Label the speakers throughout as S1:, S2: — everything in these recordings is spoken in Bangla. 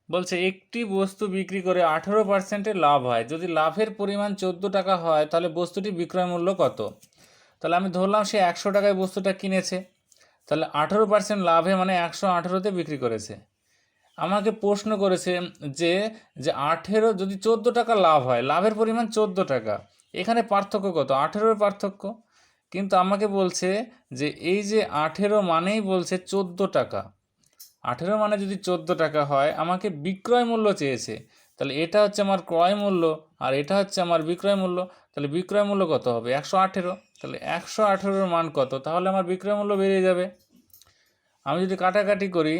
S1: বলছে একটি বস্তু বিক্রি করে 18% লাভ হয়, যদি লাভের পরিমাণ 14 টাকা হয় তাহলে বস্তুটি বিক্রয় মূল্য কত? তাহলে আমি ধরলাম সে 100 টাকায় বস্তুটা কিনেছে, তাহলে 18% লাভে মানে 118তে বিক্রি করেছে। আমাকে প্রশ্ন করেছে যে যে 18 যদি 14 টাকা লাভ হয়, লাভের পরিমাণ 14 টাকা, এখানে পার্থক্য কত? 18-এর পার্থক্য। কিন্তু আমাকে বলছে যে এই যে 18 মানেই বলছে 14 টাকা, 18 মানে যদি 14 টাকা হয়, আমাকে বিক্রয় মূল্য চেয়েছে। তাহলে এটা হচ্ছে আমার ক্রয় মূল্য আর এটা হচ্ছে আমার বিক্রয় মূল্য। তাহলে বিক্রয় মূল্য কত হবে? 118। তাহলে 118-এর মান কত? তাহলে আমার বিক্রয় মূল্য বেরিয়ে যাবে। আমি যদি কাটাকাটি করি,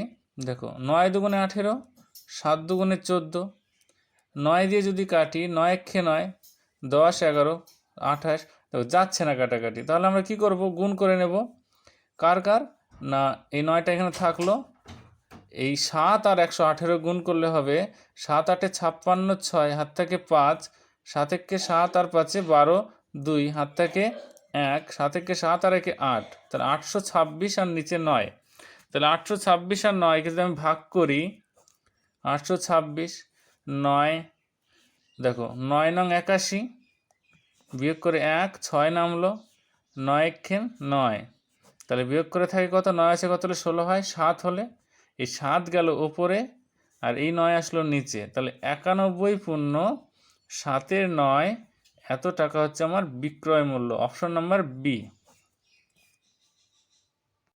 S1: দেখো 9 দুগুণে 18, 7 দুগুণে 14, 9 দিয়ে যদি কাটি, 9 একে 9, 10, 11, 28, দেখো যাচ্ছে না কাটাকাটি। তাহলে আমরা কি করব? গুণ করে নেব। কার কার? না, এই 9টা এখানে থাকলো, এই 7 আর 118 গুণ করলে হবে 7 8 56, 6 হাত থেকে 5, 7 একে 7 আর 5 12, 2 হাত থেকে 1, 7 একে 7 আর 1 8, তাহলে 826 আর নিচে 9। তাহলে 826 আর 9কে যদি আমি ভাগ করি, 826, 9, দেখো 9 নং 81, বিয়োগ করে 1, 6 নামলো, 9 একে 9, তাহলে বিয়োগ করে থাকে কত? 9 আছে কত হলে 16 হয়? 7 হলে এই 7 গেল ওপরে আর এই 9 আসলো নিচে, তাহলে 91 পূর্ণ 7-এর 9, এত টাকা হচ্ছে আমার বিক্রয় মূল্য। Option number B.